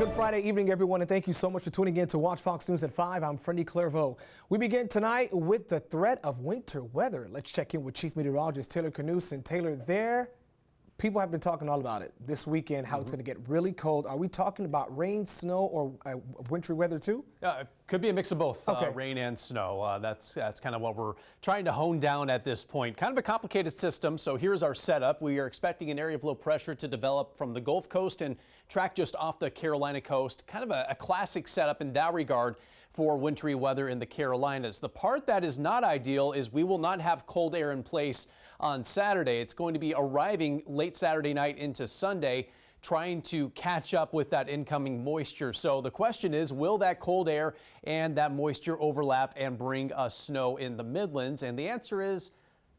Good Friday evening, everyone, and thank you so much for tuning in to Watch Fox News at 5. I'm Freddie Clairvaux. We begin tonight with the threat of winter weather. Let's check in with Chief Meteorologist Taylor Canusen. Taylor, people have been talking all about it this weekend, how it's going to get really cold. Are we talking about rain, snow, or wintry weather too? It could be a mix of both, okay. Rain and snow. That's kind of what we're trying to hone down at this point. Kind of a complicated system, so here's our setup. We are expecting an area of low pressure to develop from the Gulf Coast and track just off the Carolina coast. Kind of a classic setup in that regard for wintry weather in the Carolinas. The part that is not ideal is we will not have cold air in place on Saturday. It's going to be arriving late Saturday night into Sunday, trying to catch up with that incoming moisture. So the question is, will that cold air and that moisture overlap and bring us snow in the Midlands? And the answer is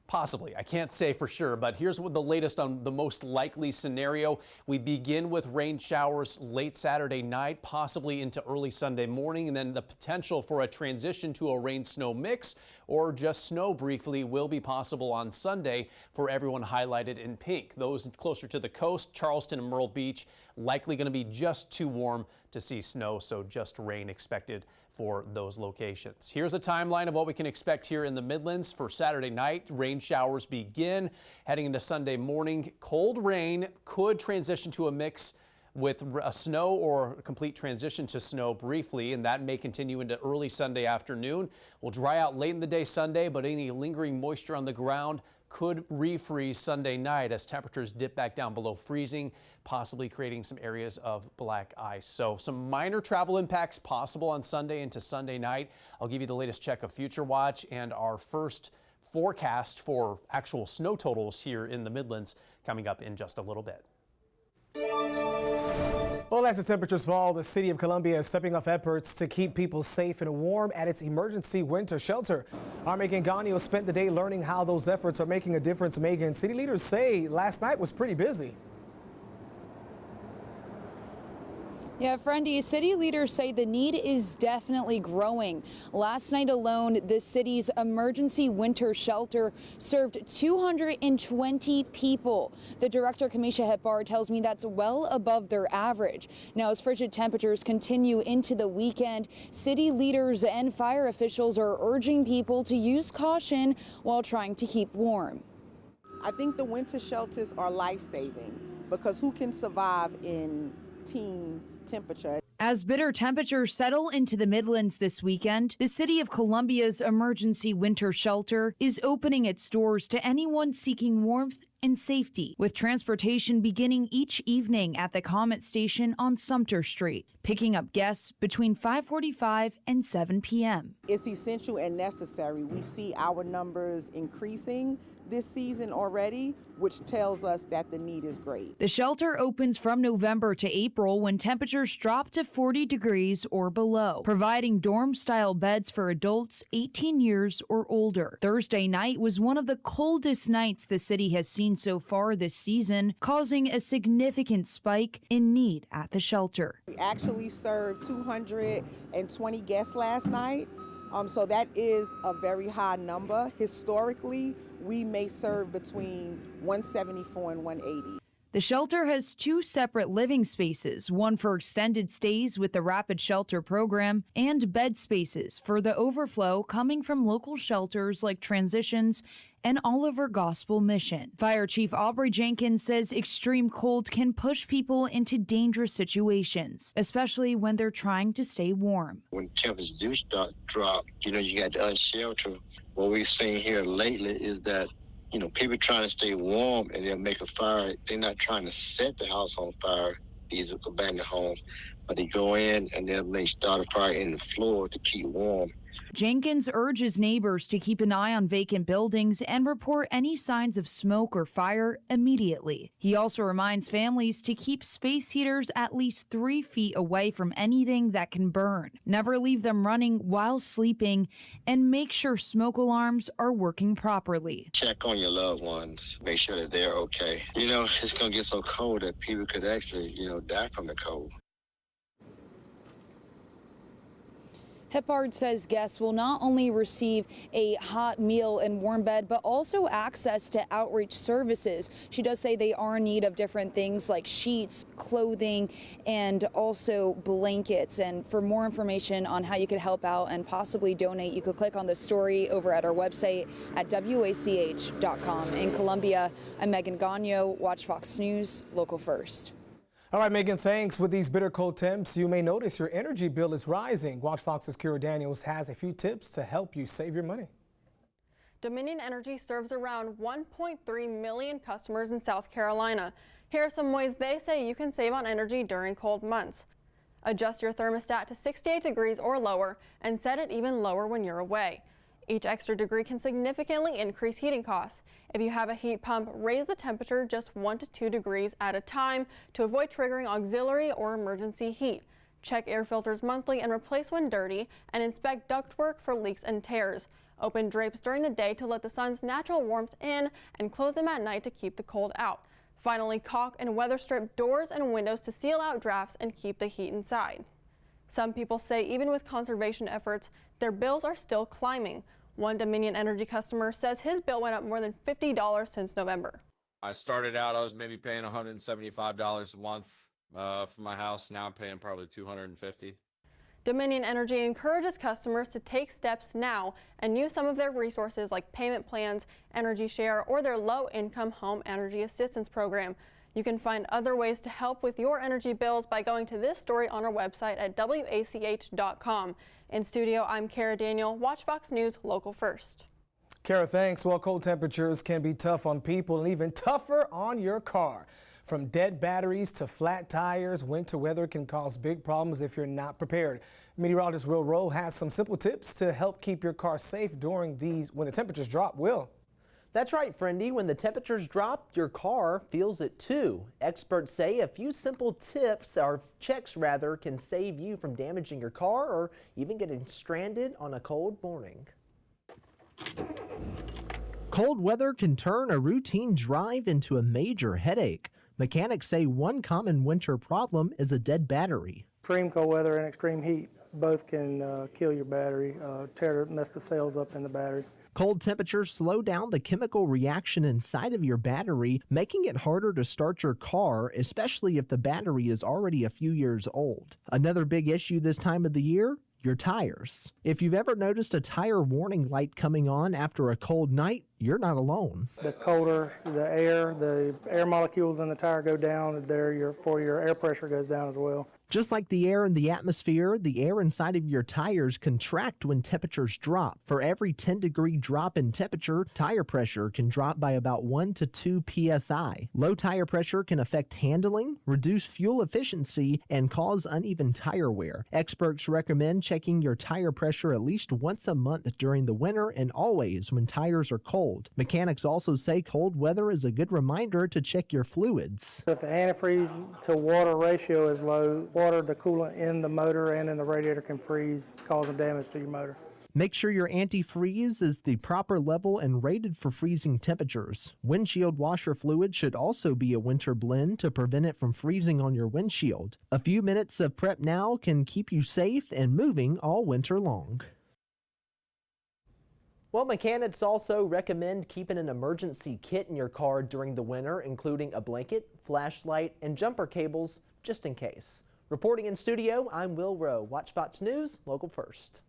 possibly. I can't say for sure, but here's what the latest on the most likely scenario. We begin with rain showers late Saturday night, possibly into early Sunday morning, and then the potential for a transition to a rain-snow mix or just snow briefly will be possible on Sunday for everyone highlighted in pink. Those closer to the coast, Charleston and Myrtle Beach, likely going to be just too warm to see snow, so just rain expected for those locations. Here's a timeline of what we can expect here in the Midlands for Saturday night. Rain showers begin heading into Sunday morning. Cold rain could transition to a mix with a snow or a complete transition to snow briefly, and that may continue into early Sunday afternoon. Will dry out late in the day Sunday, but any lingering moisture on the ground could refreeze Sunday night as temperatures dip back down below freezing, possibly creating some areas of black ice. So some minor travel impacts possible on Sunday into Sunday night. I'll give you the latest check of Future Watch and our first forecast for actual snow totals here in the Midlands coming up in just a little bit. Well, as the temperatures fall, the city of Columbia is stepping up efforts to keep people safe and warm at its emergency winter shelter. Our Megan Gagno spent the day learning how those efforts are making a difference. Megan, city leaders say last night was pretty busy. Yeah, Friendy, city leaders say the need is definitely growing. Last night alone, the city's emergency winter shelter served 220 people. The director, Kamisha Hetbar, tells me that's well above their average. Now, as frigid temperatures continue into the weekend, city leaders and fire officials are urging people to use caution while trying to keep warm. I think the winter shelters are life-saving because who can survive in teen temperature? As bitter temperatures settle into the Midlands this weekend, the city of Columbia's emergency winter shelter is opening its doors to anyone seeking warmth and safety, with transportation beginning each evening at the Comet Station on Sumter Street, picking up guests between 5:45 and 7 p.m. It's essential and necessary. We see our numbers increasing this season already, which tells us that the need is great. The shelter opens from November to April when temperatures drop to 40 degrees or below, providing dorm-style beds for adults 18 years or older. Thursday night was one of the coldest nights the city has seen so far this season, causing a significant spike in need at the shelter. We actually served 220 guests last night, so that is a very high number. Historically, we may serve between 174 and 180. The shelter has two separate living spaces, one for extended stays with the Rapid Shelter program and bed spaces for the overflow coming from local shelters like Transitions and Oliver Gospel Mission. Fire Chief Aubrey Jenkins says extreme cold can push people into dangerous situations, especially when they're trying to stay warm. When temperatures do start to drop, you got to unshelter. What we've seen here lately is that people trying to stay warm and they'll make a fire. They're not trying to set the house on fire, these abandoned homes, but they go in and they'll start a fire in the floor to keep warm. Jenkins urges neighbors to keep an eye on vacant buildings and report any signs of smoke or fire immediately. He also reminds families to keep space heaters at least 3 feet away from anything that can burn. Never leave them running while sleeping, and make sure smoke alarms are working properly. Check on your loved ones. Make sure that they're okay. It's going to get so cold that people could actually, die from the cold. Hippard says guests will not only receive a hot meal and warm bed, but also access to outreach services. She does say they are in need of different things like sheets, clothing, and also blankets. And for more information on how you could help out and possibly donate, you could click on the story over at our website at WACH.com. In Columbia, I'm Megan Gagno, Watch Fox News, Local First. All right, Megan, thanks. With these bitter cold temps, you may notice your energy bill is rising. Watch Fox's Kira Daniels has a few tips to help you save your money. Dominion Energy serves around 1.3 million customers in South Carolina. Here are some ways they say you can save on energy during cold months. Adjust your thermostat to 68 degrees or lower and set it even lower when you're away. Each extra degree can significantly increase heating costs. If you have a heat pump, raise the temperature just 1 to 2 degrees at a time to avoid triggering auxiliary or emergency heat. Check air filters monthly and replace when dirty, and inspect ductwork for leaks and tears. Open drapes during the day to let the sun's natural warmth in and close them at night to keep the cold out. Finally, caulk and weather strip doors and windows to seal out drafts and keep the heat inside. Some people say even with conservation efforts, their bills are still climbing. One Dominion Energy customer says his bill went up more than $50 since November. I started out, I was maybe paying $175 a month for my house. Now I'm paying probably $250. Dominion Energy encourages customers to take steps now and use some of their resources like payment plans, Energy Share, or their low-income home energy assistance program. You can find other ways to help with your energy bills by going to this story on our website at WACH.com. In studio, I'm Kara Daniel, Watch Fox News, Local First. Kara, thanks. Well, cold temperatures can be tough on people and even tougher on your car. From dead batteries to flat tires, winter weather can cause big problems if you're not prepared. Meteorologist Will Rowe has some simple tips to help keep your car safe during when the temperatures drop. Will? That's right, Friendy. When the temperatures drop, your car feels it too. Experts say a few simple tips, or checks rather, can save you from damaging your car or even getting stranded on a cold morning. Cold weather can turn a routine drive into a major headache. Mechanics say one common winter problem is a dead battery. Extreme cold weather and extreme heat both can kill your battery, mess the cells up in the battery. Cold temperatures slow down the chemical reaction inside of your battery, making it harder to start your car, especially if the battery is already a few years old. Another big issue this time of the year? Your tires. If you've ever noticed a tire warning light coming on after a cold night, you're not alone. The colder the air molecules in the tire go down, your air pressure goes down as well. Just like the air in the atmosphere, the air inside of your tires contract when temperatures drop. For every 10-degree drop in temperature, tire pressure can drop by about 1 to 2 psi. Low tire pressure can affect handling, reduce fuel efficiency, and cause uneven tire wear. Experts recommend checking your tire pressure at least once a month during the winter and always when tires are cold. Mechanics also say cold weather is a good reminder to check your fluids. If the antifreeze to water ratio is low, the coolant in the motor and in the radiator can freeze, causing damage to your motor. Make sure your antifreeze is the proper level and rated for freezing temperatures. Windshield washer fluid should also be a winter blend to prevent it from freezing on your windshield. A few minutes of prep now can keep you safe and moving all winter long. Well, mechanics also recommend keeping an emergency kit in your car during the winter, including a blanket, flashlight, and jumper cables, just in case. Reporting in studio, I'm Will Rowe, Watch Fox News, Local First.